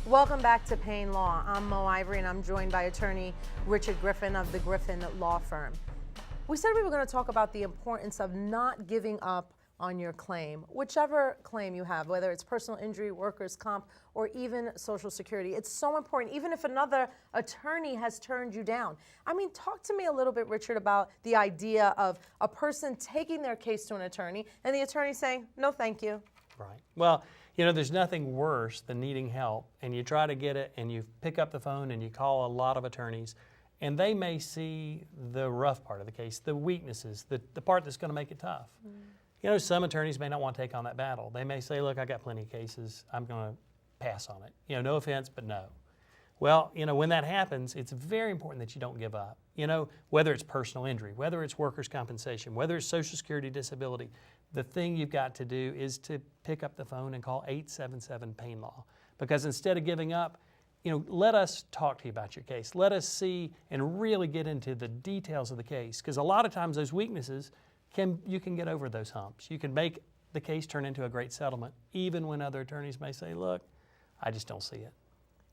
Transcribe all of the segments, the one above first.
Welcome back to Payne Law. I'm Mo Ivory and I'm joined by attorney Richard Griffin of the Griffin Law Firm. We said we were going to talk about the importance of not giving up on your claim, whichever claim you have, whether it's personal injury, workers' comp, or even Social Security. It's so important, even if another attorney has turned you down. I mean, talk to me a little bit, Richard, about the idea of a person taking their case to an attorney and the attorney saying, no, thank you. Right. Well, you know, there's nothing worse than needing help and you try to get it and you pick up the phone and you call a lot of attorneys and they may see the rough part of the case, the weaknesses, the part that's going to make it tough. You know, some attorneys may not want to take on that battle. They may say, look, I got plenty of cases. I'm going to pass on it. You know, no offense, but no. Well, you know, when that happens, it's very important that you don't give up. You know, whether it's personal injury, whether it's workers' compensation, whether it's Social Security disability, the thing you've got to do is to pick up the phone and call 877-PAYNE Law. Because instead of giving up, you know, let us talk to you about your case. Let us see and really get into the details of the case. Because a lot of times those weaknesses, you can get over those humps. You can make the case turn into a great settlement, even when other attorneys may say, look, I just don't see it.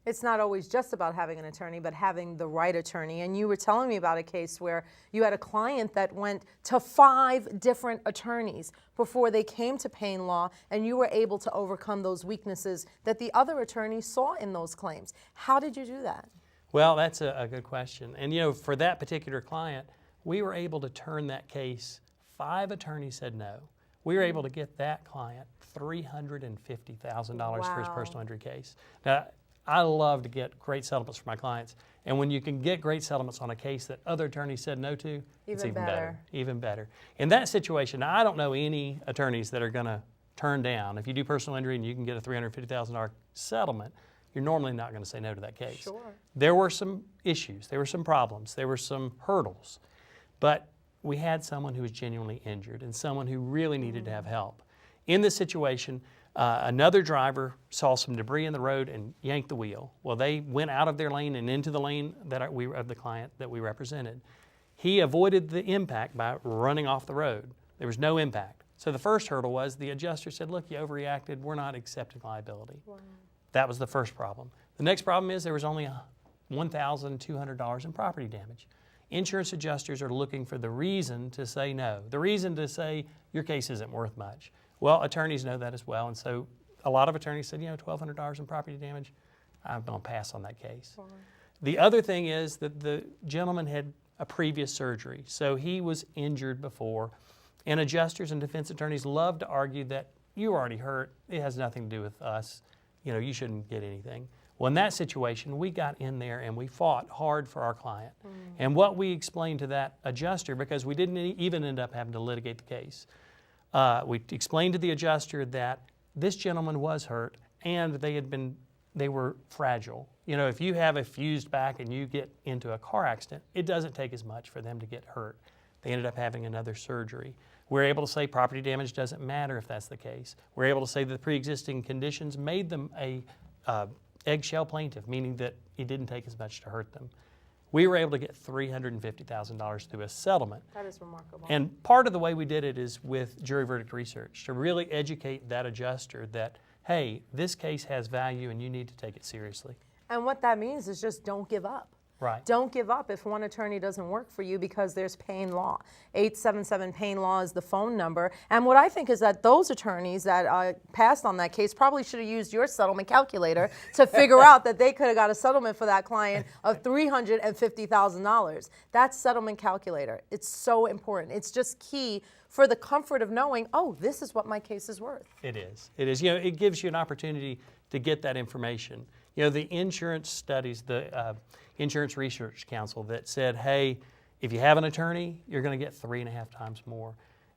It's not always just about having an attorney, but having the right attorney. And you were telling me about a case where you had a client that went to 5 different attorneys before they came to Payne Law, and you were able to overcome those weaknesses that the other attorneys saw in those claims. How did you do that? Well, that's a good question. And you know, for that particular client, we were able to turn that case. 5 attorneys said no. We were able to get that client $350,000 for his personal injury case. Now, I love to get great settlements for my clients. And when you can get great settlements on a case that other attorneys said no to, it's even better. Even better. In that situation, now, I don't know any attorneys that are going to turn down. If you do personal injury and you can get a $350,000 settlement, you're normally not going to say no to that case. Sure. There were some issues. There were some problems. There were some hurdles. But we had someone who was genuinely injured and someone who really needed to have help. In this situation, another driver saw some debris in the road and yanked the wheel. Well, they went out of their lane and into the lane of the client that we represented. He avoided the impact by running off the road. There was no impact. So the first hurdle was the adjuster said, look, you overreacted. We're not accepting liability. Wow. That was the first problem. The next problem is there was only $1,200 in property damage. Insurance adjusters are looking for the reason to say no, the reason to say your case isn't worth much. Well, attorneys know that as well, and so a lot of attorneys said, you know, $1,200 in property damage, I'm going to pass on that case. Wow. The other thing is that the gentleman had a previous surgery, so he was injured before, and adjusters and defense attorneys love to argue that you already hurt, it has nothing to do with us, you know, you shouldn't get anything. Well, in that situation, we got in there and we fought hard for our client. And what we explained to that adjuster, because we didn't even end up having to litigate the case, we explained to the adjuster that this gentleman was hurt and they were fragile. You know, if you have a fused back and you get into a car accident, it doesn't take as much for them to get hurt. They ended up having another surgery. We're able to say property damage doesn't matter if that's the case. We're able to say that the pre-existing conditions made them a eggshell plaintiff, meaning that it didn't take as much to hurt them. We were able to get $350,000 through a settlement. That is remarkable. And part of the way we did it is with jury verdict research, to really educate that adjuster that, hey, this case has value and you need to take it seriously. And what that means is just don't give up. Right. Don't give up if one attorney doesn't work for you, because there's Payne Law. 877-PAYNE Law is the phone number. And what I think is that those attorneys that passed on that case probably should have used your settlement calculator to figure out that they could have got a settlement for that client of $350,000. That settlement calculator, it's so important. It's just key for the comfort of knowing, oh, this is what my case is worth. It is. It is. You know, it gives you an opportunity to get that information. You know, the insurance studies, the Insurance Research Council that said, hey, if you have an attorney, you're going to get 3.5 times more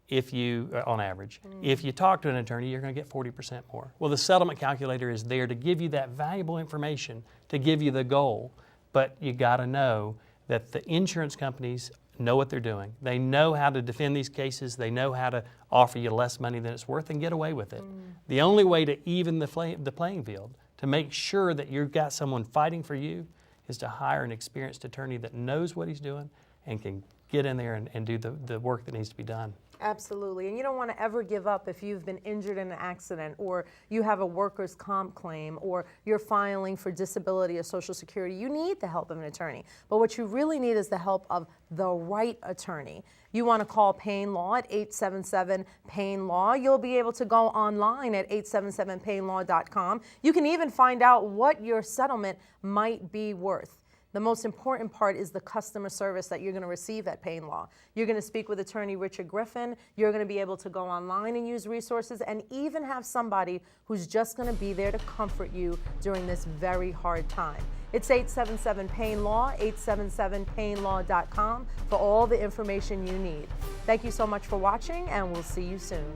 if you, on average. If you talk to an attorney, you're going to get 40% more. Well, the settlement calculator is there to give you that valuable information, to give you the goal, but you got to know that the insurance companies know what they're doing. They know how to defend these cases. They know how to offer you less money than it's worth and get away with it. The only way to even the playing field, to make sure that you've got someone fighting for you, is to hire an experienced attorney that knows what he's doing and can get in there and do the work that needs to be done. Absolutely. And you don't want to ever give up if you've been injured in an accident, or you have a workers' comp claim, or you're filing for disability or Social Security. You need the help of an attorney. But what you really need is the help of the right attorney. You want to call Payne Law at 877-PAIN-LAW. You'll be able to go online at 877painlaw.com. You can even find out what your settlement might be worth. The most important part is the customer service that you're going to receive at Payne Law. You're going to speak with attorney Richard Griffin. You're going to be able to go online and use resources, and even have somebody who's just going to be there to comfort you during this very hard time. It's 877-PAIN-LAW, 877painlaw.com for all the information you need. Thank you so much for watching, and we'll see you soon.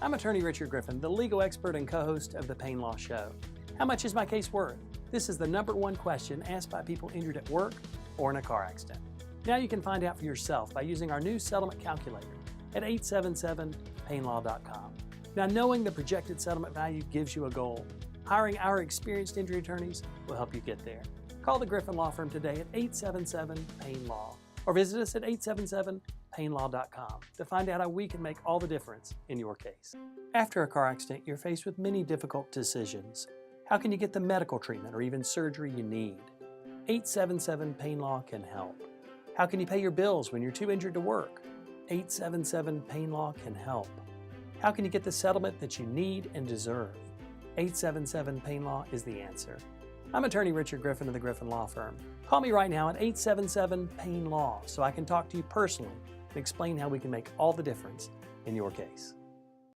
I'm attorney Richard Griffin, the legal expert and co-host of the Payne Law Show. How much is my case worth? This is the #1 question asked by people injured at work or in a car accident. Now you can find out for yourself by using our new settlement calculator at 877painlaw.com. Now, knowing the projected settlement value gives you a goal. Hiring our experienced injury attorneys will help you get there. Call the Griffin Law Firm today at 877-PAIN-LAW or visit us at 877painlaw.com to find out how we can make all the difference in your case. After a car accident, you're faced with many difficult decisions. How can you get the medical treatment or even surgery you need? 877-PAIN-LAW can help. How can you pay your bills when you're too injured to work? 877-PAIN-LAW can help. How can you get the settlement that you need and deserve? 877-PAIN-LAW is the answer. I'm attorney Richard Griffin of the Griffin Law Firm. Call me right now at 877-PAIN-LAW so I can talk to you personally and explain how we can make all the difference in your case.